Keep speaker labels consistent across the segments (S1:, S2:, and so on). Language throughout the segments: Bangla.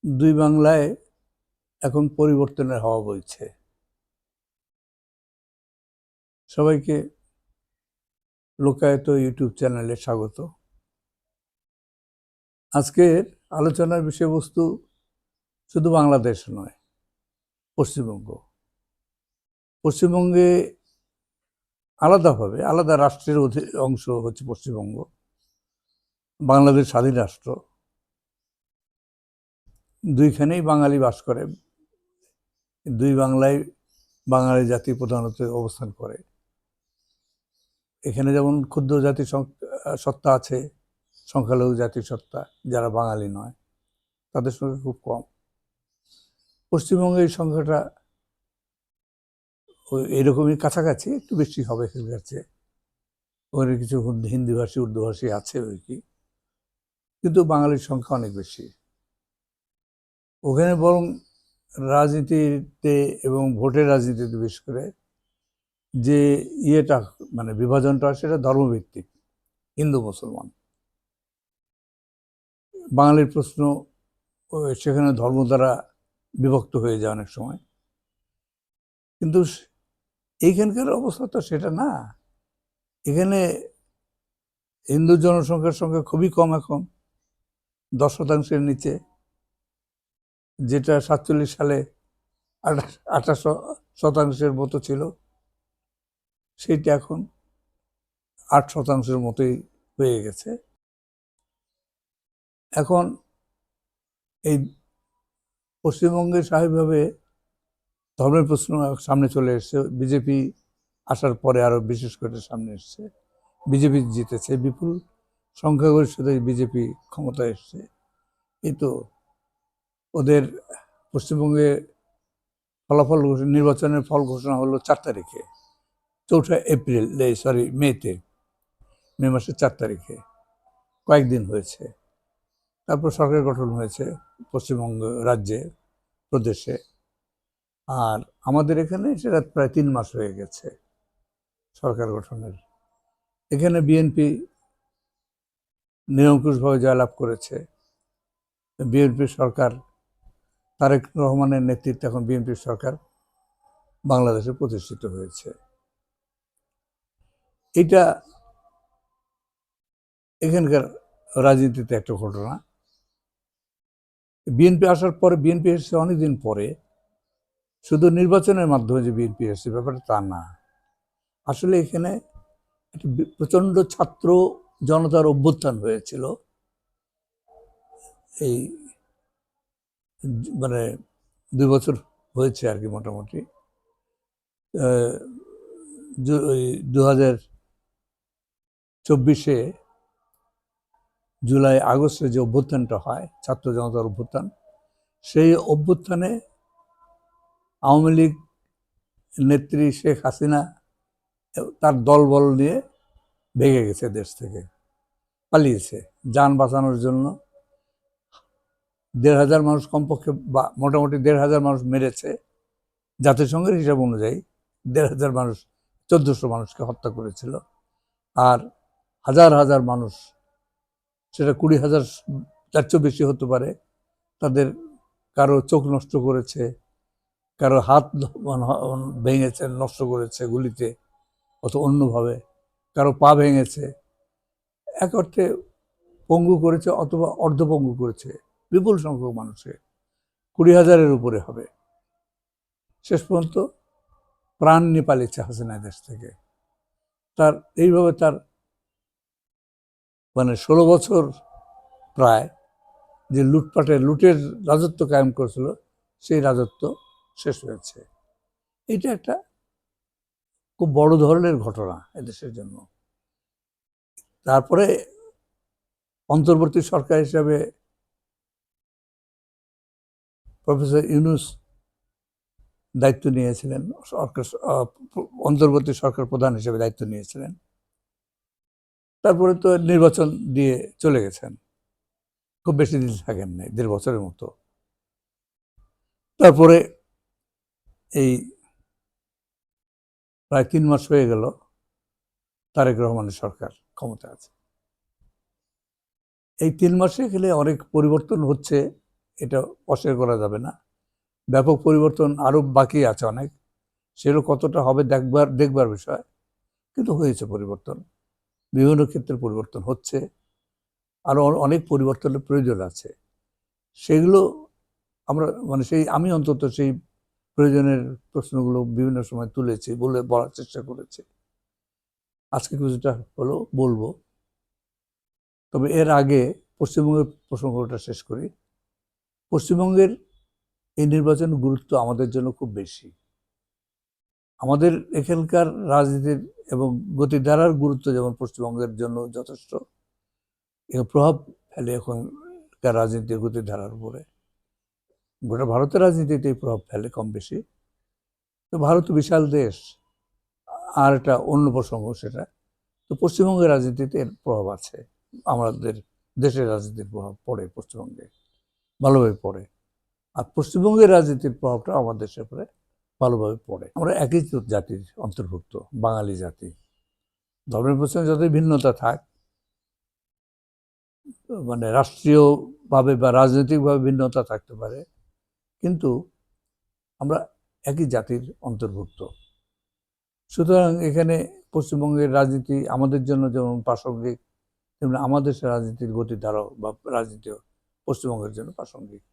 S1: দুই বাংলায় এখন পরিবর্তনের হাওয়া বইছে। সবাইকে লোকায়ত ইউটিউব চ্যানেলে স্বাগত। আজকের আলোচনার বিষয়বস্তু শুধু বাংলাদেশ নয়, পশ্চিমবঙ্গ। পশ্চিমবঙ্গে আলাদাভাবে আলাদা রাষ্ট্রের অংশ হচ্ছে পশ্চিমবঙ্গ। বাংলাদেশ স্বাধীন রাষ্ট্র, দুইখানেই বাঙালি বাস করে। দুই বাংলায় বাঙালি জাতি প্রধানত অবস্থান করে। এখানে যেমন ক্ষুদ্র জাতি সত্তা আছে, সংখ্যালঘু জাতির সত্তা যারা বাঙালি নয়, তাদের সংখ্যা খুব কম। পশ্চিমবঙ্গে এই সংখ্যাটা এরকমই কাছাকাছি, একটু বেশি হবে এখানকার চেয়ে। ওখানে কিছু হিন্দিভাষী উর্দুভাষী আছে ওই কি, কিন্তু বাঙালির সংখ্যা অনেক বেশি। ওখানে বরং রাজনীতিতে এবং ভোটের রাজনীতিতে বিশেষ করে যে ইয়েটা মানে বিভাজনটা, সেটা ধর্মভিত্তিক, হিন্দু মুসলমান। বাঙালির প্রশ্ন সেখানে ধর্ম দ্বারা বিভক্ত হয়ে যায় অনেক সময়, কিন্তু এইখানকার অবস্থা তো সেটা না। এখানে হিন্দু জনসংখ্যার সংখ্যা খুবই কম, এখন 10% নিচে, যেটা 47 সালে 28% মতো ছিল, সেইটা এখন 8% মতোই হয়ে গেছে। এখন এই পশ্চিমবঙ্গে স্বাভাবিকভাবে ধর্মের প্রশ্ন সামনে চলে এসছে। বিজেপি আসার পরে আরো বিশেষ করে সামনে এসছে। বিজেপি জিতেছে, বিপুল সংখ্যাগরিষ্ঠতায় বিজেপি ক্ষমতায় এসছে। এই তো ওদের পশ্চিমবঙ্গে ফলাফল, নির্বাচনের ফল ঘোষণা হলো 4 তারিখে, 4 এপ্রিল, মে মাসের 4 তারিখে, কয়েকদিন হয়েছে। তারপর সরকার গঠন হয়েছে পশ্চিমবঙ্গ রাজ্যে, প্রদেশে। আর আমাদের এখানে সেটা প্রায় 3 মাস হয়ে গেছে সরকার গঠনের। এখানে বিএনপি নিরঙ্কুশভাবে জয়লাভ করেছে। বিএনপি সরকার, তারেক রহমানের নেতৃত্বে এখন বিএনপি সরকার বাংলাদেশে প্রতিষ্ঠিত হয়েছে। এটা এখানকার রাজনীতিতে একটা ঘটনা। বিএনপি আসার পরে, বিএনপি এসেছে অনেকদিন পরে, শুধু নির্বাচনের মাধ্যমে যে বিএনপি এসেছে ব্যাপারটা তা না। আসলে এখানে একটা প্রচণ্ড ছাত্র জনতার অভ্যুত্থান হয়েছিল এই মানে 2 বছর হয়েছে আর কি, মোটামুটি 2024 জুলাই আগস্টে যে অভ্যুত্থানটা হয়, ছাত্র জনতার অভ্যুত্থান, সেই অভ্যুত্থানে আওয়ামী লীগ নেত্রী শেখ হাসিনা তার দলবল নিয়ে ভেগে গেছে, দেশ থেকে পালিয়েছে যান বাঁচানোর জন্য। 1,500 মানুষ কমপক্ষে, বা মোটামুটি 1,500 মানুষ মেরেছে। জাতিসংঘের হিসাব অনুযায়ী 1,500 মানুষ, 1,400 মানুষকে হত্যা করেছিল। আর হাজার হাজার মানুষ, সেটা 20,000, তার চেয়েও বেশি হতে পারে, তাদের কারো চোখ নষ্ট করেছে, কারো হাত ভেঙেছে, নষ্ট করেছে গুলিতে অথবা অন্যভাবে, কারো পা ভেঙেছে, এক অর্থে পঙ্গু করেছে অথবা অর্ধপঙ্গু করেছে বিপুল সংখ্যক মানুষকে, 20,000-এর উপরে হবে। শেষ পর্যন্ত প্রাণ নিয়ে পালিয়েছে হাসিনা দেশ থেকে। তার এইভাবে তার 16 বছর প্রায় যে লুটের রাজত্ব কায়েম করেছিল, সেই রাজত্ব শেষ হয়েছে। এটা একটা খুব বড় ধরনের ঘটনা এদেশের জন্য। তারপরে অন্তর্বর্তী সরকার হিসাবে প্রফেসর ইউনূস দায়িত্ব নিয়েছিলেন, অন্তর্বর্তী সরকার প্রধান হিসেবে দায়িত্ব নিয়েছিলেন। তারপরে তো নির্বাচন দিয়ে চলে গেছেন, খুব বেশি দিন থাকেন নাই, 1.5 বছরের মতো। তারপরে এই প্রায় 3 মাস হয়ে গেল তারেক রহমানের সরকার ক্ষমতা আছে। এই 3 মাসে গেলে অনেক পরিবর্তন হচ্ছে এটা অস্বীকার করা যাবে না। ব্যাপক পরিবর্তন আরও বাকি আছে অনেক, সেগুলো কতটা হবে দেখবার বিষয়, কিন্তু হয়েছে পরিবর্তন, বিভিন্ন ক্ষেত্রে পরিবর্তন হচ্ছে, আরও অনেক পরিবর্তনের প্রয়োজন আছে। সেগুলো আমরা আমি অন্তত সেই প্রয়োজনের প্রশ্নগুলো বিভিন্ন সময় তুলেছি, বলার চেষ্টা করেছি। আজকে কিছুটা হলো বলবো। তবে এর আগে পশ্চিমবঙ্গের প্রসঙ্গটা শেষ করি। পশ্চিমবঙ্গের এই নির্বাচনের গুরুত্ব আমাদের জন্য খুব বেশি। আমাদের এখানকার রাজনীতির এবং গতিধারার গুরুত্ব যেমন পশ্চিমবঙ্গের জন্য যথেষ্ট, প্রভাব ফেলে এখনকার রাজনীতির গতিধারার উপরে। গোটা ভারতের রাজনীতিতে প্রভাব ফেলে কম বেশি। তো ভারত বিশাল দেশ, আর একটা অন্য প্রসঙ্গ সেটা। তো পশ্চিমবঙ্গের রাজনীতিতে এর প্রভাব আছে, আমাদের দেশের রাজনীতির প্রভাব পড়ে পশ্চিমবঙ্গে, ভালোভাবে পড়ে। আর পশ্চিমবঙ্গের রাজনীতির প্রভাবটা আমাদের দেশের উপরে ভালোভাবে পড়ে। আমরা একই জাতির অন্তর্ভুক্ত, বাঙালি জাতি। ধর্মের প্রশ্নে যতই ভিন্নতা থাক, রাষ্ট্রীয়ভাবে বা রাজনৈতিকভাবে ভিন্নতা থাকতে পারে, কিন্তু আমরা একই জাতির অন্তর্ভুক্ত। সুতরাং এখানে পশ্চিমবঙ্গের রাজনীতি আমাদের জন্য যেমন প্রাসঙ্গিক, তেমনি আমাদের দেশের রাজনীতির গতিধারাও বা রাজনীতিও পশ্চিমবঙ্গের জন্য প্রাসঙ্গিক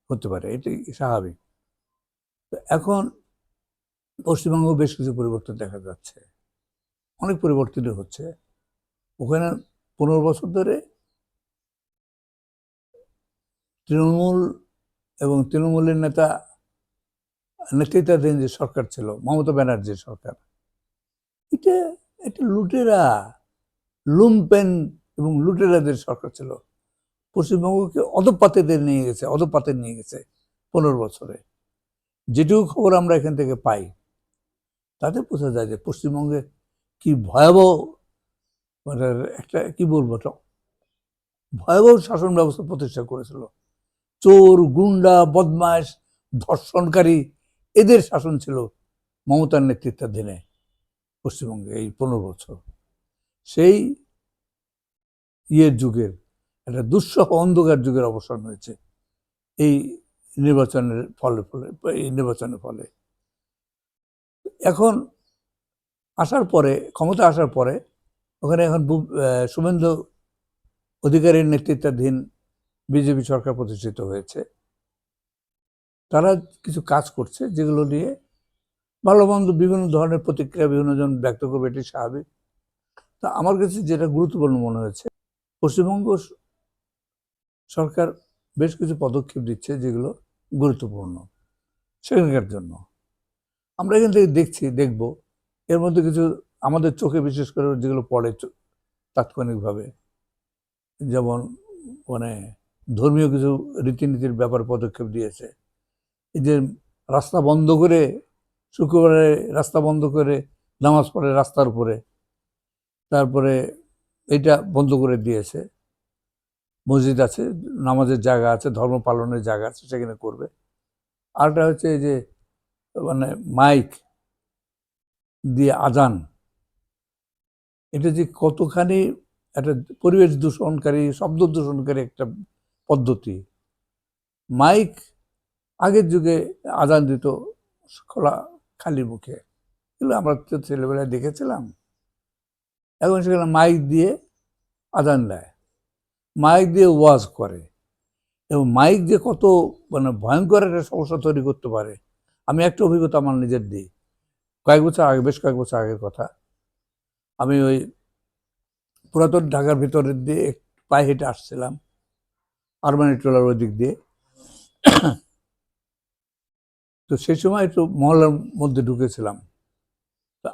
S1: হতে পারে, এটি স্বাভাবিক। তো এখন পশ্চিমবঙ্গ বেশ কিছু পরিবর্তন দেখা যাচ্ছে, অনেক পরিবর্তনই হচ্ছে। ওখানে 15 বছর ধরে তৃণমূল এবং তৃণমূলের নেতৃত্বাধীন যে সরকার ছিল, মমতা ব্যানার্জির সরকার, এটা একটা লুটেরা, লুম্পেন এবং লুটেরাদের সরকার ছিল। পশ্চিমবঙ্গকে অধঃপাতে নিয়ে গেছে 15 বছরে। যেটুকু খবর আমরা এখান থেকে পাই তাতে বোঝা যায় যে পশ্চিমবঙ্গে কি ভয়াবহ, একটা কি বলবো, ভয়াবহ শাসন ব্যবস্থা প্রতিষ্ঠা করেছিল। চোর, গুন্ডা, বদমাশ, ধর্ষণকারী, এদের শাসন ছিল মমতার নেতৃত্বাধীনে পশ্চিমবঙ্গে এই 15 বছর। সেই যুগের একটা দুঃসহ অন্ধকার যুগের অবসান হয়েছে এই নির্বাচনের ফলে। এখন ক্ষমতা আসার পরে ওখানে এখন শুভেন্দু অধিকারীর নেতৃত্বাধীন বিজেপি সরকার প্রতিষ্ঠিত হয়েছে। তারা কিছু কাজ করছে যেগুলো নিয়ে ভালো মন্দ বিভিন্ন ধরনের প্রতিক্রিয়া বিভিন্ন জন ব্যক্ত করবে, এটি স্বাভাবিক। তা আমার কাছে যেটা গুরুত্বপূর্ণ মনে হয়েছে, পশ্চিমবঙ্গ সরকার বেশ কিছু পদক্ষেপ দিচ্ছে যেগুলো গুরুত্বপূর্ণ সেখানকার জন্য। আমরা এখান থেকে দেখব এর মধ্যে কিছু আমাদের চোখে বিশেষ করে যেগুলো পড়ে তাৎক্ষণিকভাবে, যেমন ধর্মীয় কিছু রীতিনীতির ব্যাপারে পদক্ষেপ দিয়েছে। এই যে রাস্তা বন্ধ করে, শুক্রবারে রাস্তা বন্ধ করে নামাজ পড়ে রাস্তার উপরে, তারপরে এটা বন্ধ করে দিয়েছে। মসজিদ আছে, নামাজের জায়গা আছে, ধর্ম পালনের জায়গা আছে, সেখানে করবে। আরেকটা হচ্ছে এই যে মাইক দিয়ে আজান, এটা যে কতখানি একটা পরিবেশ দূষণকারী, শব্দ দূষণকারী একটা পদ্ধতি। মাইক আগের যুগে আজান দিত খালি মুখে, এগুলো আমরা তো ছেলেবেলায় দেখেছিলাম। এখন সেখানে মাইক দিয়ে আজান দেয়, মাইক দিয়ে ওয়াজ করে, এবং মাইক দিয়ে কত ভয়ঙ্কর একটা সমস্যা তৈরি করতে পারে। আমি একটা অভিজ্ঞতা আমার নিজের দিই, বেশ কয়েক বছর আগের কথা। আমি ওই পুরাতন ঢাকার ভিতরের দিয়ে পায়ে হেঁটে আসছিলাম আরমানি টোলার ওই দিক দিয়ে। তো সেই সময় একটু মহল্লার মধ্যে ঢুকেছিলাম। তা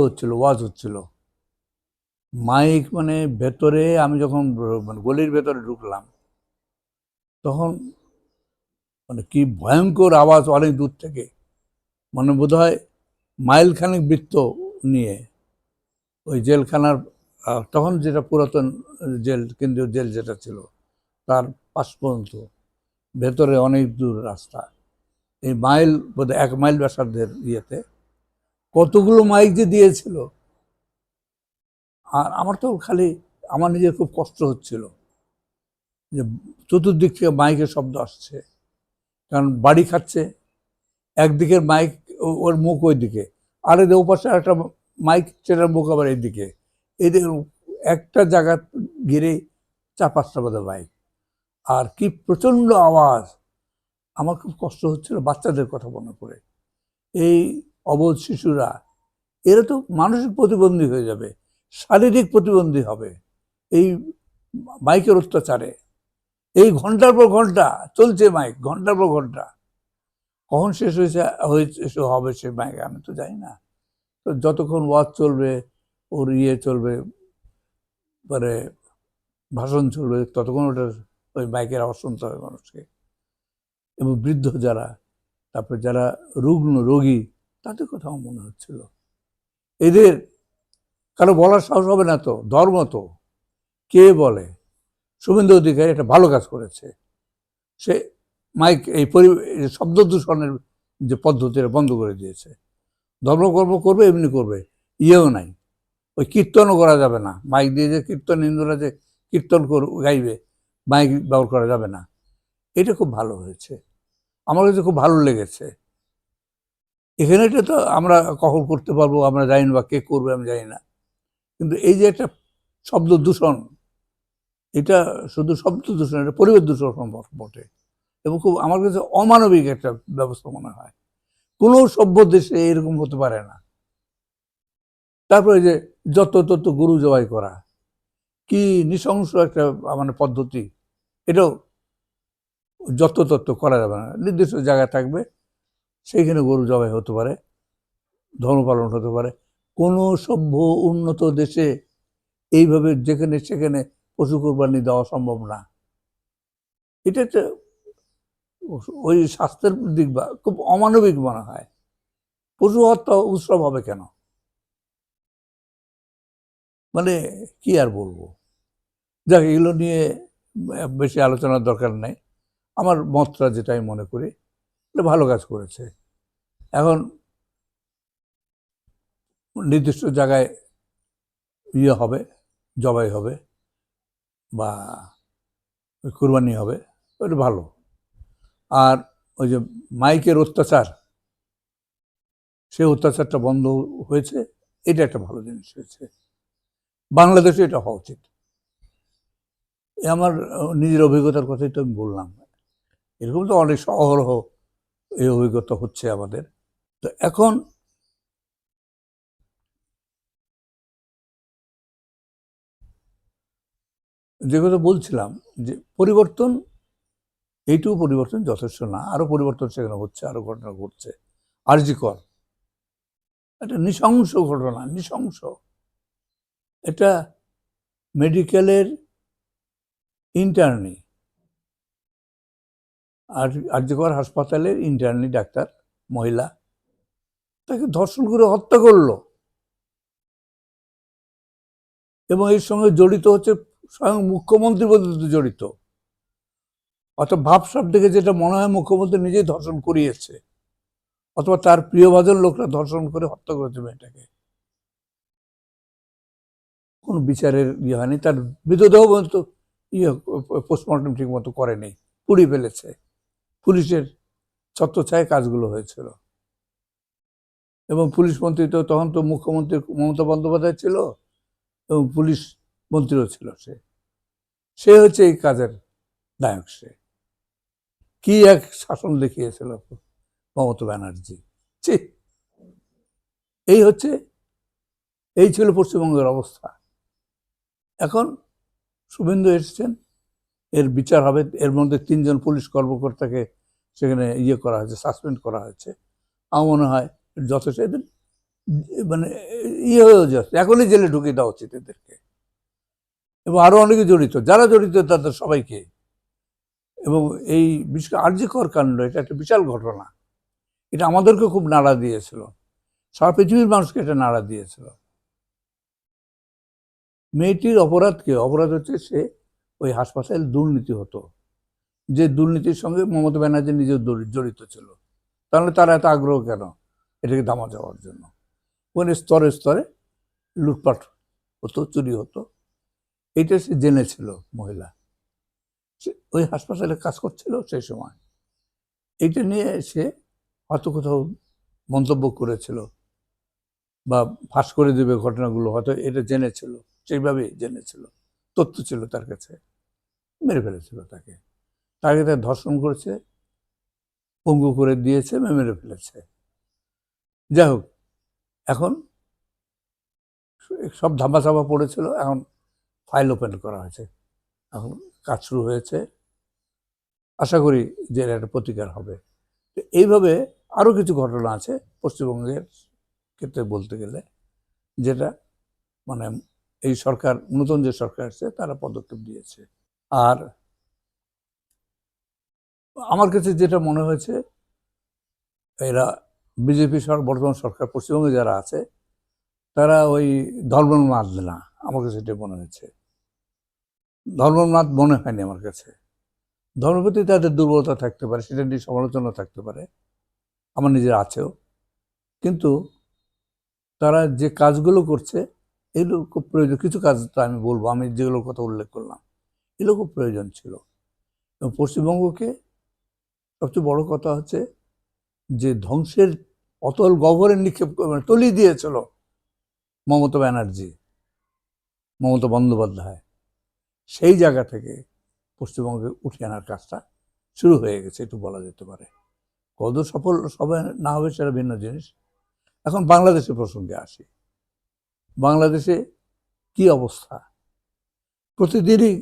S1: হচ্ছিল, ওয়াজ হচ্ছিল, মাইক ভেতরে। আমি যখন গলির ভেতরে ঢুকলাম তখন কি ভয়ঙ্কর আওয়াজ অনেক দূর থেকে, বোধ হয় মাইলখানেক বৃত্ত নিয়ে ওই জেলখানার, তখন যেটা পুরাতন জেল, কেন্দ্রীয় জেল যেটা ছিল, তার পাশ পর্যন্ত ভেতরে অনেক দূর রাস্তা। এই মাইল বোধহয় 1 মাইল ব্যাসার্ধের ইয়েতে কতগুলো মাইক যে দিয়েছিল। আর আমার তো আমার নিজের খুব কষ্ট হচ্ছিল যে চতুর্দিক থেকে মাইকের শব্দ আসছে, কারণ বাড়ি খাচ্ছে, একদিকের মাইক ওর মুখ ওই দিকে, আর এদের ওপাশে একটা মাইক, সেটার মুখ আবার এইদিকে, এদের একটা জায়গা ঘিরে 4-5টা বোধহয় মাইক, আর কি প্রচণ্ড আওয়াজ। আমার খুব কষ্ট হচ্ছিল বাচ্চাদের কথা মনে করে। এই অবোধ শিশুরা, এরা তো মানসিক প্রতিবন্ধী হয়ে যাবে, শারীরিক প্রতিবন্ধী হবে এই মাইকের অত্যাচারে। এই ঘন্টার পর ঘন্টা চলছে মাইক, ঘন্টার পর ঘন্টা, কখন শেষ হয়েছে হবে সে মাইক আমি তো জানি না। তো যতক্ষণ ওয়াজ চলবে, ওর চলবে, মানে ভাষণ চলবে, ততক্ষণ ওটা ওই মাইকের আওয়াজ শুনতে হবে মানুষকে। এবং বৃদ্ধ যারা, তারপরে যারা রুগ্ন রোগী, তাদের কথাও মনে হচ্ছিল। এদের কারো বলার সাহস হবে না তো, ধর্ম তো কে বলে। শুভেন্দু অধিকারী একটা ভালো কাজ করেছে, সে মাইক এই শব্দ দূষণের যে পদ্ধতিটা বন্ধ করে দিয়েছে। ধর্মকর্ম করবে এমনি করবে, ইয়েও নাই, ওই কীর্তনও করা যাবে না, মাইক দিয়ে যে কীর্তন, হিন্দুরা যে কীর্তন গাইবে, মাইক ব্যবহার করা যাবে না। এটা খুব ভালো হয়েছে, আমার কাছে খুব ভালো লেগেছে। এখানে এটা তো আমরা কখন করতে পারবো আমরা জানি না, বা কে করবে আমি জানি না, কিন্তু এই যে একটা শব্দ দূষণ, এটা শুধু শব্দ দূষণ, এটা পরিবেশ দূষণ বটে, এবং খুব আমার কাছে অমানবিক একটা ব্যবস্থা মনে হয়। কোনো সভ্য দেশে এরকম হতে পারে না। তারপরে যে যত তত গরু জবাই করা, কি নৃশংস একটা মানে পদ্ধতি। এটাও যত তত্ত্ব করা যাবে না, নির্দিষ্ট জায়গায় থাকবে, সেইখানে গরু জবাই হতে পারে, ধর্ম পালন হতে পারে। কোনো সভ্য উন্নত দেশে এইভাবে যেখানে সেখানে পশু কোরবানি দেওয়া সম্ভব না। এটা একটা ওই স্বাস্থ্যের দিক বা খুব অমানবিক মনে হয়। পশু হত্যা উৎসব হবে কেন, মানে কি আর বলবো। যাক, এগুলো নিয়ে বেশি আলোচনার দরকার নেই। আমার মতটা যেটা আমি মনে করি, এটা ভালো কাজ করেছে। এখন নির্দিষ্ট জায়গায় হবে, জবাই হবে বা কুরবানি হবে, ওটা ভালো। আর ওই যে মাইকের অত্যাচার, সেই অত্যাচারটা বন্ধ হয়েছে, এটা একটা ভালো জিনিস হয়েছে। বাংলাদেশে এটা হওয়া উচিত। আমার নিজের অভিজ্ঞতার কথাই তো আমি বললাম, এরকম তো অনেক অহরহ এই অভিজ্ঞতা হচ্ছে আমাদের। তো এখন যে কথা বলছিলাম, যে পরিবর্তন, এইটুকু পরিবর্তন যথেষ্ট না, আরো পরিবর্তন সেখানে হচ্ছে, আরো ঘটনা ঘটছে। আরজি কর একটা নৃশংস ঘটনা, নৃশংস। এটা মেডিকেলের ইন্টার্নি, আরজি কর হাসপাতালের ইন্টার্নি ডাক্তার মহিলা, তাকে ধর্ষণ করে হত্যা করলো, এবং এর সঙ্গে জড়িত হচ্ছে স্বয়ং মুখ্যমন্ত্রী পর্যন্ত জড়িত। অর্থাৎ ভাবসাব দেখে যেটা মনে হয় মুখ্যমন্ত্রী নিজেই ধর্ষণ করিয়েছে, অথবা তার প্রিয়ভাজন লোকরা ধর্ষণ করে হত্যা করেছে মেয়েটাকে। কোনো বিচারের ইয়ে হয়নি, তার মৃতদেহ পর্যন্ত পোস্টমর্টম ঠিক মতো করেনি, পুড়িয়ে ফেলেছে। পুলিশের ছত্রছায়ায় কাজগুলো হয়েছিল। এবং পুলিশ মন্ত্রী তো তখন তো মুখ্যমন্ত্রী মমতা বন্দ্যোপাধ্যায় ছিল, এবং পুলিশ মন্ত্রীও ছিল। সে হচ্ছে এই কাজের নায়ক। সে কি এক শাসন দেখিয়েছিল মমতা ব্যানার্জি। এই ছিল পশ্চিমবঙ্গের অবস্থা। এখন শুভেন্দু এসেছেন, এর বিচার হবে। এর মধ্যে 3 জন পুলিশ কর্মকর্তাকে সেখানে করা হয়েছে, সাসপেন্ড করা হয়েছে। আমার মনে হয় যথেষ্ট, এদের মানে হয়েও যাচ্ছে, এখনই জেলে ঢুকিয়ে দেওয়া উচিত এদেরকে। এবং আরো অনেকে জড়িত, যারা জড়িত তাদের সবাইকে। এবং এই বিশেষ করে আরজি কর কাণ্ড, এটা একটা বিশাল ঘটনা। এটা আমাদেরকে খুব নাড়া দিয়েছিল, সারা পৃথিবীর মানুষকে এটা নাড়া দিয়েছিল। মেয়েটির অপরাধ হচ্ছে সে ওই হাসপাতালে দুর্নীতি হতো, যে দুর্নীতির সঙ্গে মমতা ব্যানার্জি নিজেও জড়িত ছিল। তাহলে তার এত আগ্রহ কেন এটাকে দামা যাওয়ার জন্য? ওখানে স্তরে স্তরে লুটপাট হতো, চুরি হতো, এইটা সে জেনেছিল মহিলা। ওই হাসপাতালে কাজ করছিল সেই সময়। এইটা নিয়ে সে হয়তো কোথাও মন্তব্য করেছিল বা ফাঁস করে দেবে ঘটনাগুলো, হয়তো এটা জেনেছিল, সেইভাবেই জেনেছিল, তথ্য ছিল তার কাছে, মেরে ফেলেছিল তাকে। তাকে তার ধর্ষণ করেছে, পঙ্গু করে দিয়েছে, মেরে ফেলেছে। যাই হোক, এখন সব ধামাচাপা পড়েছিল, এখন ফাইল ওপেন করা হয়েছে, এখন কাজ শুরু হয়েছে। আশা করি যে এর একটা প্রতিকার হবে। এইভাবে আরও কিছু ঘটনা আছে পশ্চিমবঙ্গের ক্ষেত্রে বলতে গেলে, যেটা মানে এই সরকার, নতুন যে সরকার আছে তারা পদক্ষেপ দিয়েছে। আর আমার কাছে যেটা মনে হয়েছে, এরা বিজেপি বর্তমান সরকার পশ্চিমবঙ্গে যারা আছে তারা ওই ধর্মোন্মাদ না, আমার কাছে এটা মনে হয়েছে। ধর্মোন্মাদ মনে হয়নি আমার কাছে। ধর্মের প্রতি তাদের দুর্বলতা থাকতে পারে, সেটা নিয়ে সমালোচনা থাকতে পারে, আমার নিজের আছেও, কিন্তু তারা যে কাজগুলো করছে এগুলো খুব প্রয়োজন। কিছু কাজ তো আমি বলবো, আমি যেগুলোর কথা উল্লেখ করলাম এগুলো খুব প্রয়োজন ছিল। এবং পশ্চিমবঙ্গকে সবচেয়ে বড় কথা হচ্ছে যে ধ্বংসের অতল গহ্বরে নিক্ষেপ তলি দিয়েছিল মমতা ব্যানার্জি, মমতা বন্দ্যোপাধ্যায়, সেই জায়গা থেকে পশ্চিমবঙ্গে উঠে আনার কাজটা শুরু হয়ে গেছে, একটু বলা যেতে পারে। কত সফল সবাই না হবে সেটা ভিন্ন জিনিস। এখন বাংলাদেশের প্রসঙ্গে আসি। বাংলাদেশে কি অবস্থা? প্রতিদিনই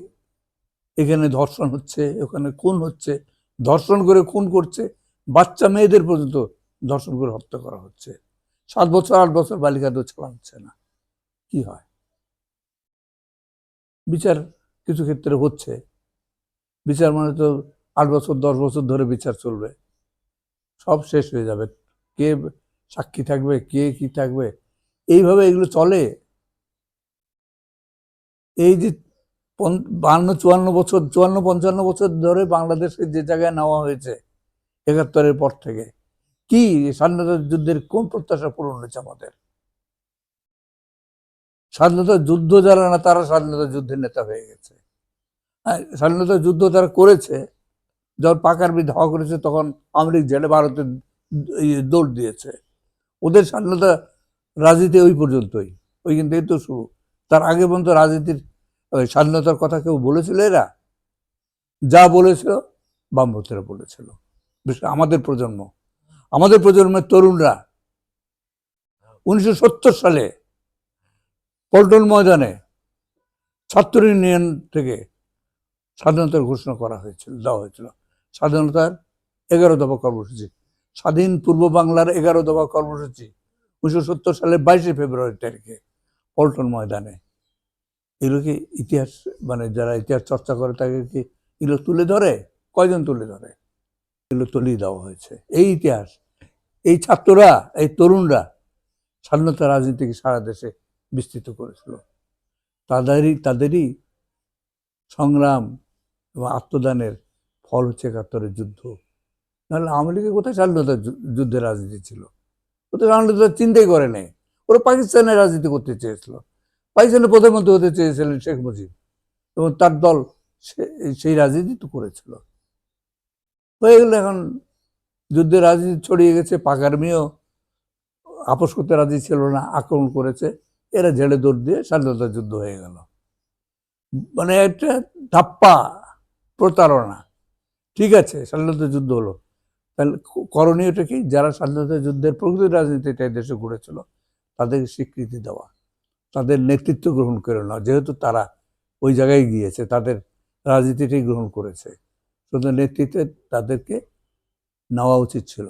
S1: এখানে ধর্ষণ হচ্ছে, ওখানে খুন হচ্ছে, ধর্ষণ করে খুন করছে, বাচ্চা মেয়েদের পর্যন্ত ধর্ষণ করে হত্যা করা হচ্ছে। 7 বছর 8 বছর বালিকাদের ছাড়া হচ্ছে না। কি হয়? বিচার কিছু ক্ষেত্রে হচ্ছে, বিচার মানে তো 8 বছর 10 বছর ধরে বিচার চলবে, সব শেষ হয়ে যাবে, কে সাক্ষী থাকবে, কে কি থাকবে, এইভাবে এগুলো চলে। এই যে 52-54 বছর, 54-55 বছর ধরে বাংলাদেশকে যে জায়গায় নেওয়া হয়েছে 71-এর পর থেকে, কি স্বাধীনতা যুদ্ধের কোন প্রত্যাশা পূরণ হয়েছে আমাদের? স্বাধীনতা যুদ্ধ যারা না তারা স্বাধীনতা যুদ্ধের নেতা হয়ে গেছে। হ্যাঁ, স্বাধীনতা যুদ্ধ তারা করেছে, যখন পাকার বিধ হওয়া করেছে তখন আওয়ামী লীগ জেলে ভারতে দৌড় দিয়েছে। ওদের স্বাধীনতা রাজনীতি ওই পর্যন্তই, ওই কিন্তু এই তো শুরু। তার আগে পর্যন্ত রাজনীতির স্বাধীনতার কথা কেউ বলেছিল? এরা যা বলেছিল বামপন্থীরা বলেছিল, বিশেষ আমাদের প্রজন্মের তরুণরা 1970 সালে পল্টন ময়দানে ছাত্র ইউনিয়ন থেকে স্বাধীনতার ঘোষণা করা হয়েছিল, দেওয়া হয়েছিল। স্বাধীনতার 11 দফা কর্মসূচি, স্বাধীন পূর্ব বাংলার 11 দফা কর্মসূচি 1970 সালের 22 ফেব্রুয়ারি তারিখে পল্টন ময়দানে। এগুলো কি ইতিহাস, মানে যারা ইতিহাস চর্চা করে তাকে কি এগুলো তুলে ধরে? কয়জন তুলে ধরে? এগুলো তুলিয়ে দেওয়া হয়েছে। এই ইতিহাস, এই ছাত্ররা, এই তরুণরা স্বাধীনতা রাজনীতিকে সারা দেশে বিস্তৃত করেছিল। তাদেরই সংগ্রাম এবং আত্মদানের ফল হচ্ছে 71-এর যুদ্ধ। নাহলে আওয়ামী লীগের কোথায় স্বাধীনতা যুদ্ধের রাজনীতি ছিল? ওদের স্বাধীনতা চিন্তাই করে নেই। ওরা পাকিস্তানের রাজনীতি করতে চেয়েছিল, পাকিস্তানের প্রধানমন্ত্রী হতে চেয়েছিলেন শেখ মুজিব, এবং তার দল সেই রাজনীতি তো করেছিল। হয়ে গেল, এখন যুদ্ধের রাজনীতি ছড়িয়ে গেছে, পাকার মেয়েও আপোষ করতে রাজি ছিল না, আক্রমণ করেছে, এরা জেলে দৌড় দিয়ে স্বাধীনতা যুদ্ধ হয়ে গেল। মানে একটা ধাপ্পা প্রতারণা। ঠিক আছে, স্বাধীনতা যুদ্ধ হলো, তাহলে করণীয়টা কি? যারা স্বাধীনতা যুদ্ধের প্রকৃত রাজনীতিটা দেশে গড়েছিল তাদের স্বীকৃতি দেওয়া, তাদের নেতৃত্ব গ্রহণ করে নেওয়া। যেহেতু তারা ওই জায়গায় গিয়েছে, তাদের রাজনীতিটাই গ্রহণ করেছে, সুতরাং নেতৃত্বে তাদেরকে নেওয়া উচিত ছিল।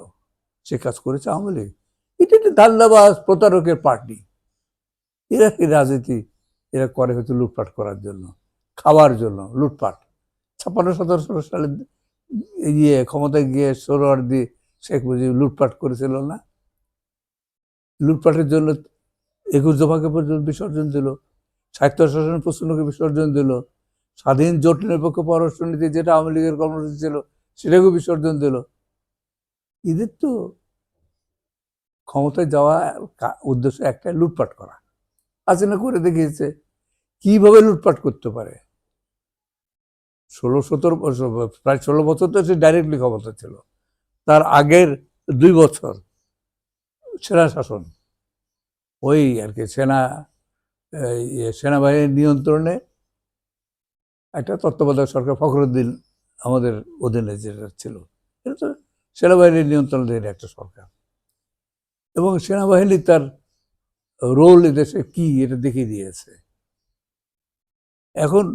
S1: সে কাজ করেছে আওয়ামী লীগ। এটা একটা ধান্দাবাজ প্রতারকের পার্টি। এরা কি রাজনীতি এরা করে হয়তো লুটপাট করার জন্য, খাওয়ার জন্য লুটপাট। 56-57 সালে ক্ষমতায় গিয়ে সোহরাওয়ার্দী শেখ মুজিব লুটপাট করেছিল না? লুটপাটের জন্য 21 দফাকে পর্যন্ত বিসর্জন দিল, স্বায়ত্তশাসনের প্রশ্নকে বিসর্জন দিল, স্বাধীন জোট নিরপেক্ষ পররাষ্ট্রনীতি যেটা আওয়ামী লীগের কর্মসূচি ছিল সেটাকেও বিসর্জন দিল। এদের তো ক্ষমতায় যাওয়া উদ্দেশ্য একটাই, লুটপাট করা। হাসিনা করে দেখিয়েছে কিভাবে লুটপাট করতে পারে। 16-17 বছর, প্রায় 16 বছর তো সে ডাইরেক্টলি ক্ষমতা ছিল। তার আগের 2 বছর সেনা শাসন, ওই আর কি সেনাবাহিনীর নিয়ন্ত্রণে একটা তত্ত্বাবধায়ক সরকার, ফখরুদ্দিন আমাদের অধীনে যেটা ছিল, এটা তো সেনাবাহিনীর নিয়ন্ত্রণাধীন একটা সরকার, এবং সেনাবাহিনী তার রোল এদেশে কি এটা দেখিয়ে দিয়েছে। এখন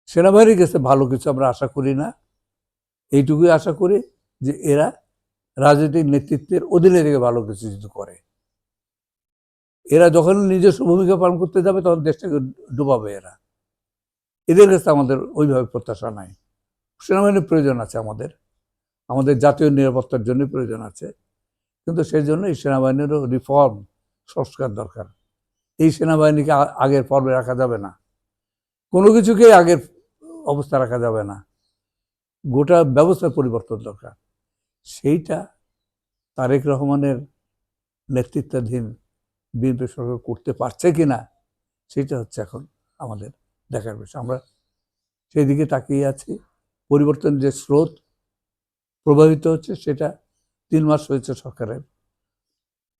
S1: সেনাবাহিনীর কাছে ভালো কিছু আমরা আশা করি না, এইটুকুই আশা করি যে এরা রাজনৈতিক নেতৃত্বের অধীনে থেকে ভালো কিছু যদি করে। এরা যখন নিজস্ব ভূমিকা পালন করতে যাবে তখন দেশটাকে ডুবাবে এরা। এদের কাছে আমাদের ওইভাবে প্রত্যাশা নাই। সেনাবাহিনীর প্রয়োজন আছে, আমাদের জাতীয় নিরাপত্তার জন্য প্রয়োজন আছে, কিন্তু সেই জন্য এই সেনাবাহিনীরও রিফর্ম, সংস্কার দরকার। এই সেনাবাহিনীকে আগের পর্বে রাখা যাবে না, কোনো কিছুকেই আগের অবস্থা রাখা যাবে না, গোটা ব্যবস্থার পরিবর্তন দরকার। সেইটা তারেক রহমানের নেতৃত্বাধীন বিএনপি সরকার করতে পারছে কিনা, সেটা হচ্ছে এখন আমাদের দেখার বিষয়। আমরা সেই দিকে তাকিয়ে আছি। পরিবর্তনের যে স্রোত প্রবাহিত হচ্ছে, সেটা 3 মাস হয়েছে সরকারের।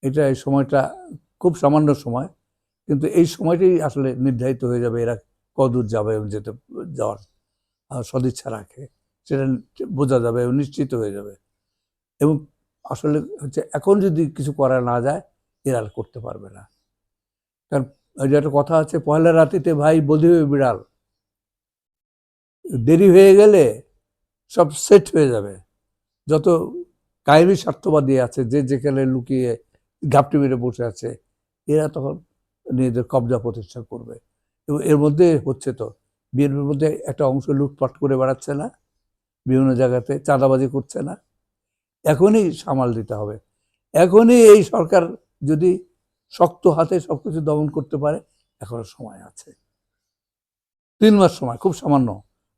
S1: এটা এই সময়টা খুব সামান্য সময়, কিন্তু এই সময়টাই আসলে নির্ধারিত হয়ে যাবে এরা কদূর যাবে এবং যাওয়ার সদিচ্ছা রাখে, সেটা বোঝা যাবে এবং নিশ্চিত হয়ে যাবে। এবং আসলে হচ্ছে এখন যদি কিছু করা না যায়, এরা আর করতে পারবে না। কারণ ওই যে একটা কথা আছে, পয়লা রাতিতে ভাই বধি হয়ে বিড়াল, দেরি হয়ে গেলে সব সেট হয়ে যাবে। যত কায়েমি স্বার্থবাদী আছে, যে যেখানে লুকিয়ে ঘাপটি মেরে বসে আছে, এরা তখন নিজেদের কবজা প্রতিষ্ঠা করবে। এবং এর মধ্যে হচ্ছে তো বিএনপির মধ্যে একটা অংশ লুটপাট করে বেড়াচ্ছে না, বিভিন্ন জায়গাতে চাঁদাবাজি করছে না, এখনই সামাল দিতে হবে। এখনই এই সরকার যদি শক্ত হাতে সবকিছু দমন করতে পারে, এখনো সময় আছে। 3 মাস সময়, খুব সামান্য,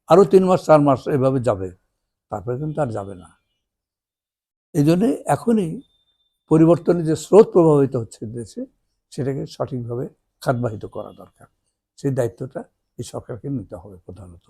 S1: আরো 3 মাস 4 মাস এভাবে যাবে, তারপরে কিন্তু আর যাবে না। এই জন্যে এখনই পরিবর্তনের যে স্রোত প্রভাবিত হচ্ছে দেশে, সেটাকে সঠিকভাবে খাতবাহিত করা দরকার। সেই দায়িত্বটা এই সরকারকে নিতে হবে প্রধানত।